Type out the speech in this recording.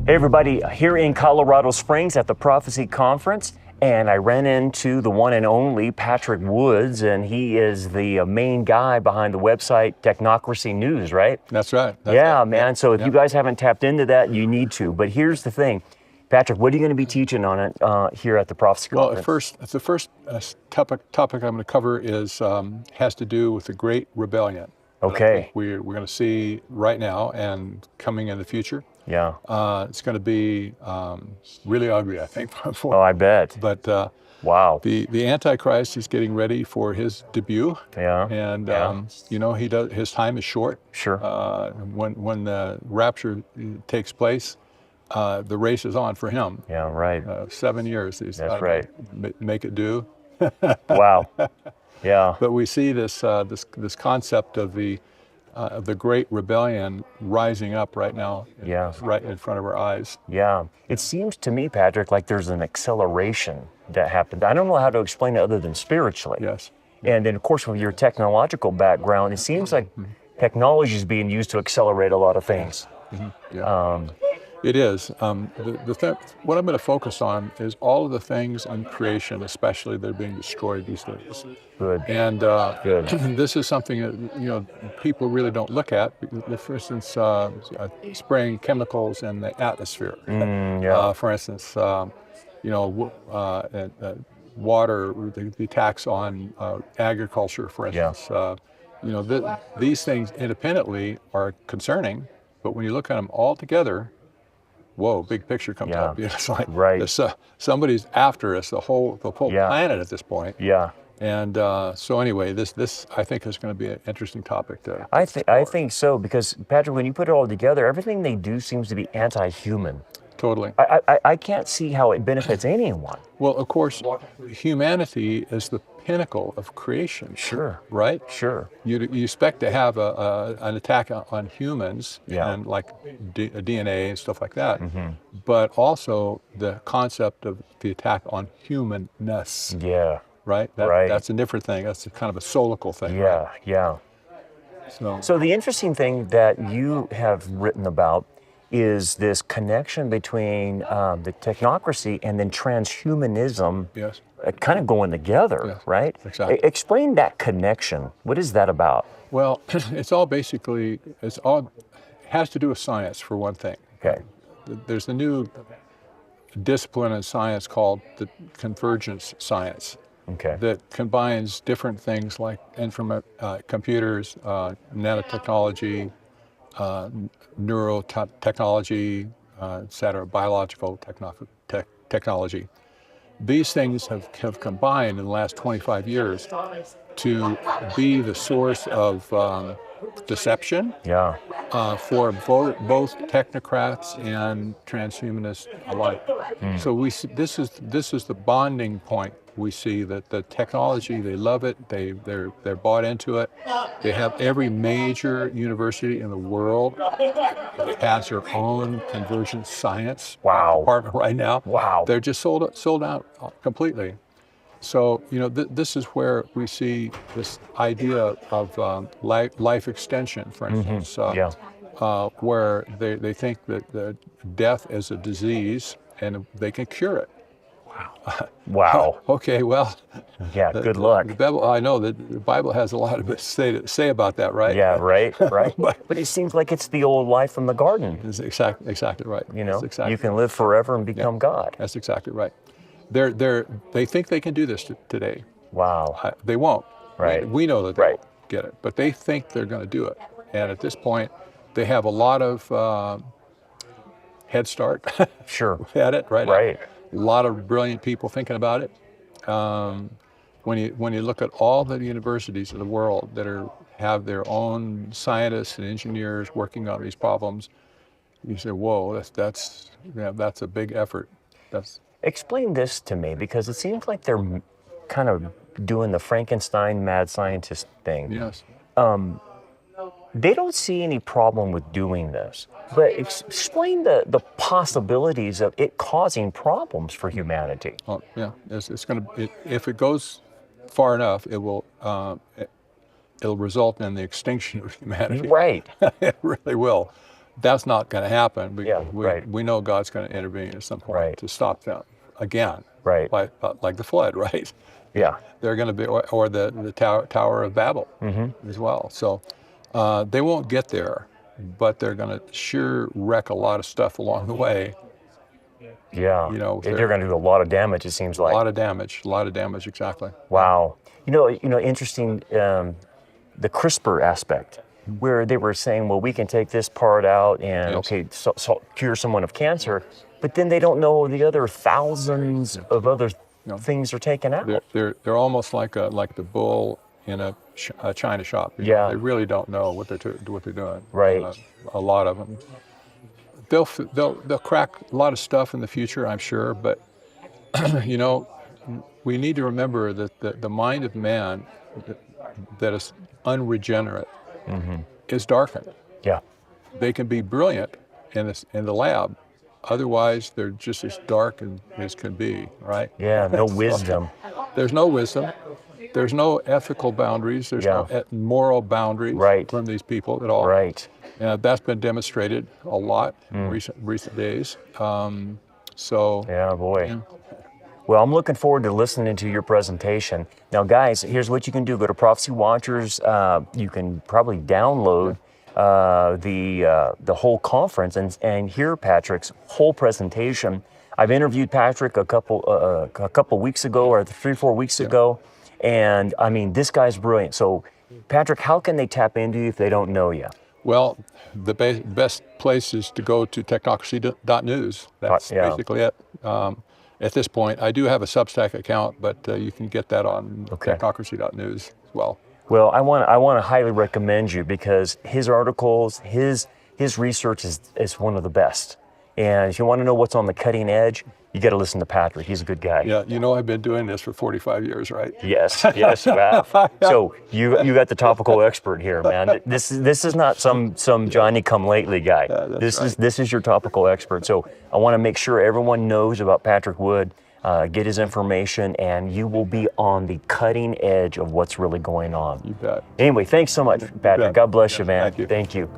Hey everybody, here in Colorado Springs at the Prophecy Conference, and I ran into the one and only Patrick Woods, and he is the main guy behind the website Technocracy News, right? That's right. Yeah, man. So if you guys haven't tapped into that, you need to. But here's the thing, Patrick, what are you going to be teaching on it here at the Prophecy Conference? Well, the first topic I'm going to cover is has to do with the Great Rebellion. Okay. We're going to see right now and coming in the future. Yeah. It's going to be really ugly, I think. Oh, I bet. But wow. The Antichrist is getting ready for his debut. Yeah. And yeah. his time is short. Sure. When the rapture takes place, the race is on for him. Yeah. Right. 7 years. That's right. Make it do. Wow. Yeah. But we see this concept of the Great Rebellion rising up right now, right in front of our eyes. Yeah. It seems to me, Patrick, like there's an acceleration that happened. I don't know how to explain it other than spiritually. Yes. And then, of course, with your technological background, it seems like technology is being used to accelerate a lot of things. Mm-hmm. Yeah. It is. What I'm going to focus on is all of the things in creation, especially that are being destroyed these days. Good. And Good. This is something that people really don't look at. For instance, spraying chemicals in the atmosphere. For instance, water, the attacks on agriculture, for instance. These things independently are concerning, but when you look at them all together, whoa, big picture comes up. It's like somebody's after us, the whole planet at this point. Yeah. And so anyway, this I think is going to be an interesting topic to I think so, because Patrick, when you put it all together, everything they do seems to be anti-human. Totally. I can't see how it benefits anyone. Well, of course, humanity is the pinnacle of creation. Sure. Right? Sure. You expect to have an attack on humans and like DNA and stuff like that, but also the concept of the attack on humanness. Yeah. Right? That's a different thing. That's kind of a solical thing. Yeah, right? yeah. So the interesting thing that you have written about is this connection between the technocracy and then transhumanism kind of going together, right? Exactly. Explain that connection. What is that about? Well, it has to do with science, for one thing. Okay. There's a new discipline in science called the convergence science. Okay. That combines different things like computers, nanotechnology, neurotechnology, et cetera, biological technology. These things have combined in the last 25 years to be the source of deception for both technocrats and transhumanists alike. So this is the bonding point. We see that the technology, they love it, they're bought into it. They have every major university in the world that has their own convergence science department right now. Wow. They're just sold out completely. So, this is where we see this idea of life extension, for instance, where they think that the death is a disease and they can cure it. Wow. Okay, well. Yeah, good luck. The Bible, I know that the Bible has a lot to say about that, right? Yeah, right. But it seems like it's the old life from the garden. That's exactly right. You can live forever and become God. That's exactly right. They think they can do this today. Wow. They won't. Right. We know that they won't get it, but they think they're going to do it. And at this point, they have a lot of head start. Sure. At it, right? Right. A lot of brilliant people thinking about it. When you look at all the universities in the world that have their own scientists and engineers working on these problems, you say, "Whoa, that's a big effort." Explain this to me, because it seems like they're kind of doing the Frankenstein mad scientist thing. Yes. They don't see any problem with doing this, but explain the possibilities of it causing problems for humanity. Oh, yeah, it's going to. If it goes far enough, it will. It'll result in the extinction of humanity. Right. It really will. that's not going to happen. We know God's going to intervene at some point to stop them again. Right. Like the flood, right? Yeah. They're going to be, or the Tower of Babel as well. So they won't get there, but they're going to sure wreck a lot of stuff along the way. Yeah. They're going to do a lot of damage, it seems like. A lot of damage, exactly. Wow. Interesting, the CRISPR aspect, where they were saying, well, we can take this part out and, so cure someone of cancer, but then they don't know the other thousands of other things are taken out. They're almost like the bull in a china shop. They really don't know what they're doing. Right. A lot of them. They'll crack a lot of stuff in the future, I'm sure, but we need to remember that the mind of man that is unregenerate is darkened. Yeah. They can be brilliant in the lab. Otherwise, they're just as dark as can be, right? Yeah, no wisdom. There's no wisdom. There's no ethical boundaries. There's no moral boundaries from these people at all. Right. That's been demonstrated a lot in recent days. Yeah, boy. Well, I'm looking forward to listening to your presentation. Now, guys, here's what you can do. Go to Prophecy Watchers. You can probably download the whole conference and hear Patrick's whole presentation. I've interviewed Patrick a couple weeks ago, or 3-4 weeks ago, and I mean, this guy's brilliant. So, Patrick, how can they tap into you if they don't know you? Well, the best place is to go to technocracy.news. That's basically it. At this point, I do have a Substack account, but you can get that on technocracy.news as well. Well, I want to highly recommend you, because his articles, his research is one of the best. And if you want to know what's on the cutting edge, you got to listen to Patrick. He's a good guy. Yeah, I've been doing this for 45 years, right? Yes, you have. So you got the topical expert here, man. This is not some Johnny come lately guy. This is your topical expert. So I want to make sure everyone knows about Patrick Wood. Get his information, and you will be on the cutting edge of what's really going on. You bet. Anyway, thanks so much, Patrick. God bless you, man. Thank you. Thank you.